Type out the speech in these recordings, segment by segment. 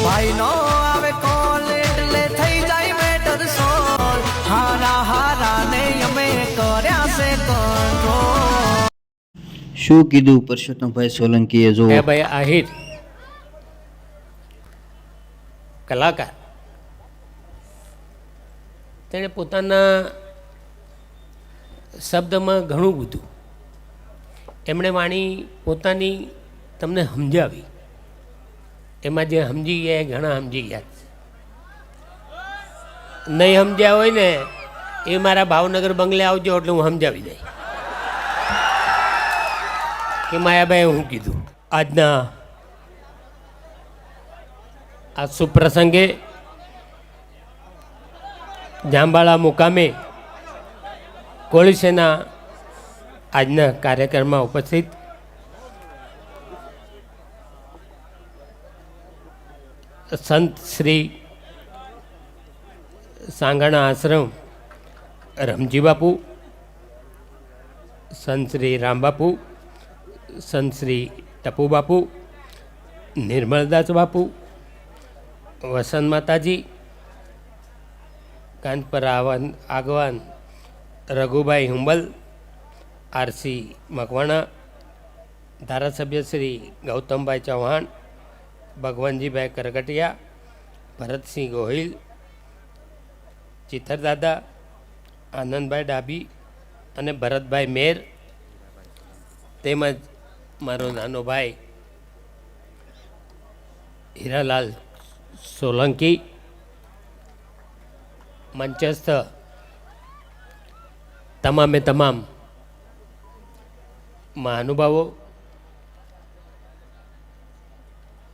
ભાઈ નો આવે કોલ એટલે થઈ જાય મેટર સોલ હારા હારા ને અમે કર્યા છે કંટ્રોલ શું કીધું પરસોત્તમભાઈ સોલંકીએ? જો ભાઈ આહિર કલાકાર તેણે પોતાના શબ્દમાં ઘણું બધું એમણે વાણી પોતાની તમને સમજાવી, એમાં જે સમજી ગયા એ ઘણા સમજી ગયા. નહીં સમજ્યા હોય ને એ મારા ભાવનગર બંગલે આવજો એટલે હું સમજાવી દઈ કે માયાભાઈ હું કીધું. આજના આ સુપ્રસંગે જાંબાળા મુકામે કોળી સેના આજના કાર્યક્રમમાં ઉપસ્થિત સંત શ્રી સાંગણા આશ્રમ રમજી બાપુ, સંત શ્રી રામબાપુ, સંત શ્રી ટપુ બાપુ, નિર્મલદાસ બાપુ, વસંત માતાજી, કાનપર આગવાન રઘુભાઈ હુંબલ, આરસી મકવાણા, ધારાસભ્ય શ્રી ગૌતમભાઈ ચૌહાણ, ભગવાનજીભાઈ કરગટિયા, ભરતસિંહ ગોહિલ, ચિત્તરદાદા, આનંદભાઈ ડાબી અને ભરતભાઈ મેર, તેમજ મારો નાનો ભાઈ હીરાલાલ સોલંકી, મંચસ્થ તમામે તમામ મહાનુભાવો,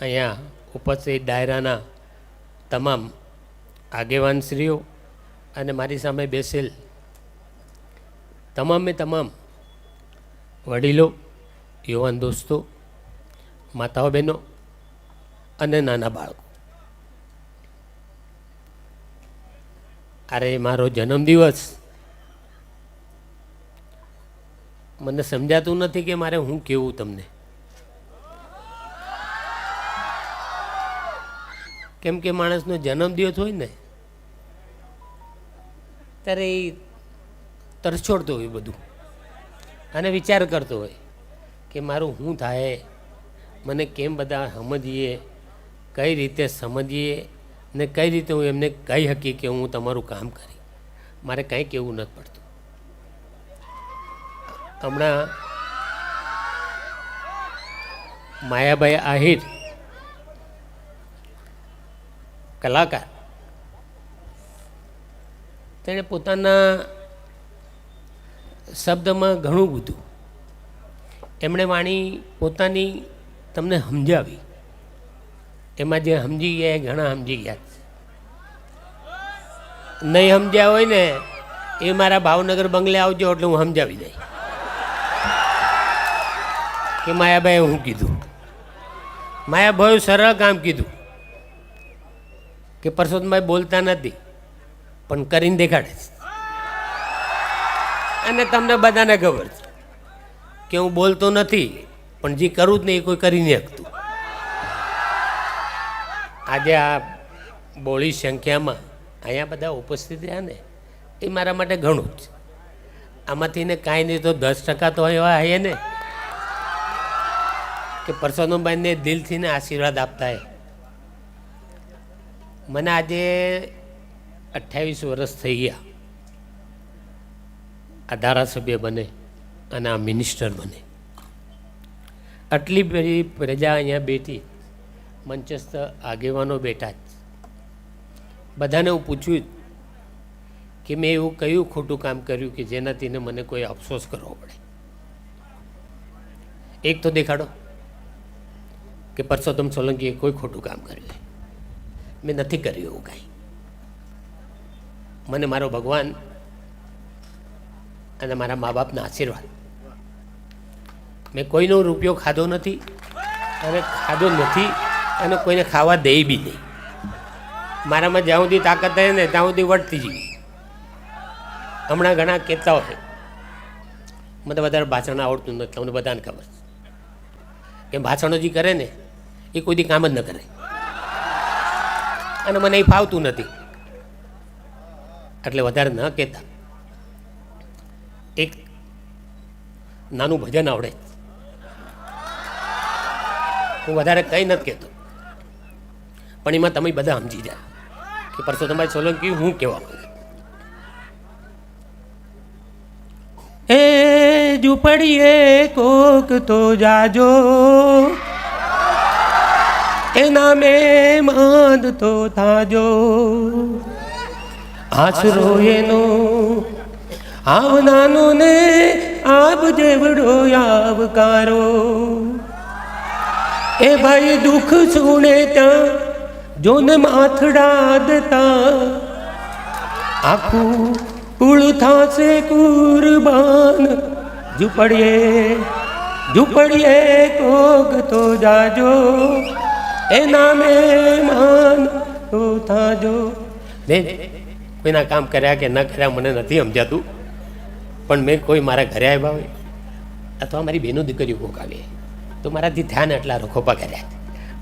અહીંયા ઉપસ્થિત ડાયરાના તમામ આગેવાનશ્રીઓ અને મારી સામે બેસેલ તમામે તમામ વડીલો, યુવાન દોસ્તો, માતાઓ બહેનો અને નાના બાળકો, અરે મારો જન્મદિવસ મને સમજાતું નથી કે મારે હું કેવું તમને, કેમ કે માણસનો જન્મદિવસ હોય ને ત્યારે એ તરછોડતો હોય બધું અને વિચાર કરતો હોય કે મારું શું થાય, મને કેમ બધા સમજીએ, કઈ રીતે સમજીએ ને કઈ રીતે હું એમને કહી શકી કે હું તમારું કામ કરી, મારે કંઈ કહેવું નથી પડતું. હમણાં માયાભાઈ આહિર કલાકાર તેણે પોતાના શબ્દમાં ઘણું બધું એમણે વાણી પોતાની તમને સમજાવી, એમાં જે સમજી ગયા એ ઘણા સમજી ગયા. નહીં સમજ્યા હોય ને એ મારા ભાવનગર બંગલે આવજો એટલે હું સમજાવી દઈ કે માયાભાઈ હું કીધું. માયાભાઈ સરળ કામ કીધું કે પરસોત્તમભાઈ બોલતા નથી પણ કરીને દેખાડે છે, અને તમને બધાને ખબર છે કે હું બોલતો નથી પણ જે કરું જ નહીં એ કોઈ કરી નહીં શકતું. આજે આ બોળી સંખ્યામાં અહીંયા બધા ઉપસ્થિત રહ્યા ને એ મારા માટે ઘણું જ. આમાંથી ને કાંઈ નહીં તો 10% તો એવા હે ને કે પરસોત્તમભાઈને દિલથી ને આશીર્વાદ આપતા હે. મને આજે 28 વર્ષ થઈ ગયા આ ધારાસભ્ય બને અને આ મિનિસ્ટર બને. આટલી બધી પ્રજા અહીંયા બેઠી, મંચસ્થ આગેવાનો બેઠા જ. બધાને હું પૂછ્યું કે મેં એવું કયું ખોટું કામ કર્યું કે જેનાથી મને કોઈ અફસોસ કરવો પડે. એક તો દેખાડો કે પરસોત્તમ સોલંકીએ કોઈ ખોટું કામ કર્યું. મેં નથી કર્યું એવું કાંઈ. મને મારો ભગવાન અને મારા મા બાપના આશીર્વાદ, મેં કોઈનો રૂપિયો ખાધો નથી અને ખાધો નથી અને કોઈને ખાવા દે બી નહીં. મારામાં જ્યાં સુધી તાકાત થાય ને ત્યાં સુધી વળતી જઈ. હમણાં ઘણા કહેતા હોય મને વધારે ભાષણ આવડતું નથી, તમને બધાને ખબર છે કે ભાષણો જે કરે ને એ કોઈ દી કામ જ ન કરે. અને મને એ ફાવતું નથી, એટલે વધારે ન કહેતા. એક નાનું ભજન આવડે, હું વધારે કંઈ નથી કહેતો, પણ એમાં તમે બધા સમજી જાય કે પરસોત્તમભાઈ સોલંકી હું કહેવા માંગે. એ ઝૂંપડીએ કોક તો જાજો, એના મહેમાન તો થાજો, આશરો એનો આવનાનો ને આબ જેવડો આવકારો. એ ભાઈ દુઃખ સુણે ત્યાં જોને માથડા દેતા, આખું કુળ થાશે કુરબાન. ઝૂંપડીએ કોક તો જાજો, એના મહેમાન તો થાજો. કોઈના કામ કર્યા કે ન કર્યા મને નથી સમજાતું, પણ મેં કોઈ મારા ઘરે આવ્યા હોય અથવા મારી બહેનો દીકરીઓ કોક આવે તો મારાથી ધ્યાન એટલા રખોપા કર્યા.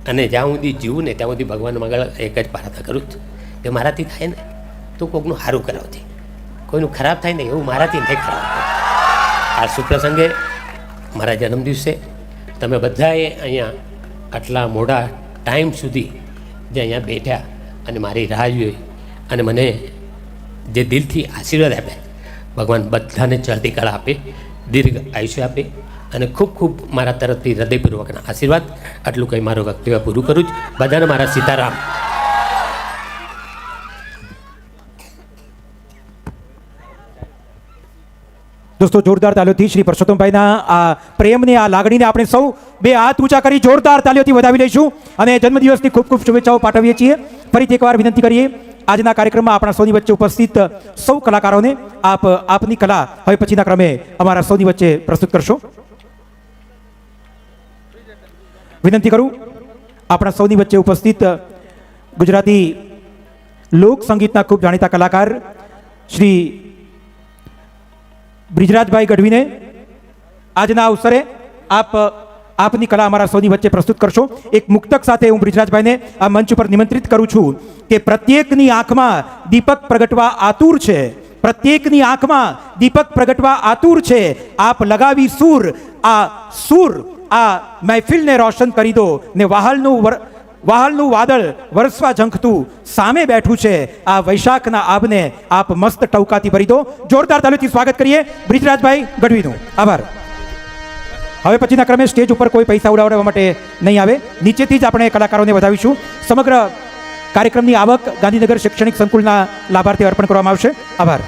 અને જ્યાં સુધી જીવું ને ત્યાં સુધી ભગવાન મગળ એક જ પ્રાર્થના કરું છું કે મારાથી થાય ને તો કોકનું સારું કરાવજે, કોઈનું ખરાબ થાય ને એવું મારાથી નહીં ખરાબ. આ સુપ્રસંગે મારા જન્મદિવસે તમે બધાએ અહીંયા આટલા મોડા ટાઈમ સુધી જે અહીંયા બેઠ્યા અને મારી રાહ જોઈ અને મને જે દિલથી આશીર્વાદ આપ્યા, ભગવાન બધાને ચડતી કળા આપે, દીર્ઘ આયુષ્ય આપે અને ખૂબ ખૂબ મારા તરફથી હૃદયપૂર્વકના આશીર્વાદ. આટલું કંઈ મારું વક્તવ્ય પૂરું કરું છું. બધાને મારા સીતારામ. દોસ્તો, જોરદાર તાલીઓથી શ્રી પરસોત્તમભાઈના આ પ્રેમને, આ લાગણીને આપણે સૌ બે હાથ ઊંચા કરી જોરદાર તાલીઓથી વધાવી લઈશું અને જન્મદિવસની ખૂબ ખૂબ શુભેચ્છાઓ પાઠવીએ છીએ. ફરીથી એકવાર વિનંતી કરીએ, આજના કાર્યક્રમમાં આપણા સૌની વચ્ચે ઉપસ્થિત સૌ કલાકારોને આપની કલા હવે પછીના ક્રમે અમારા સૌની વચ્ચે પ્રસ્તુત કરશો. વિનંતી કરું, આપણા સૌની વચ્ચે ઉપસ્થિત ગુજરાતી લોક સંગીતના ખૂબ જાણીતા કલાકાર શ્રી બ્રિજરાજભાઈ ગઢવીને આજના અવસરે આપની કલા અમારા સૌની વચ્ચે પ્રસ્તુત કરશો. એક મુક્તક સાથે હું બ્રિજરાજભાઈને આ મંચ ઉપર નિમંત્રિત કરું છું કે પ્રત્યેકની આંખમાં દીપક પ્રગટવા આતુર છે, પ્રત્યેકની આંખમાં દીપક પ્રગટવા આતુર છે. આપ લગાવી સૂર આ મહેફિલને રોશન કરી દો ને વાહલનું વાદળ વરસવા ઝંખતું સામે બેઠું છે. આ વૈશાખના આબને આપ મસ્ત ટવકાથી ભરી દો. જોરદાર તાલીઓથી સ્વાગત કરીએ બ્રિજરાજભાઈ ગઢવીનું. આભાર. હવે પછીના ક્રમે સ્ટેજ ઉપર કોઈ પૈસા ઉડાવવા માટે નહીં આવે, નીચેથી જ આપણે કલાકારોને વધાવીશું. સમગ્ર કાર્યક્રમની આવક ગાંધીનગર શૈક્ષણિક સંકુલના લાભાર્થી અર્પણ કરવામાં આવશે. આભાર.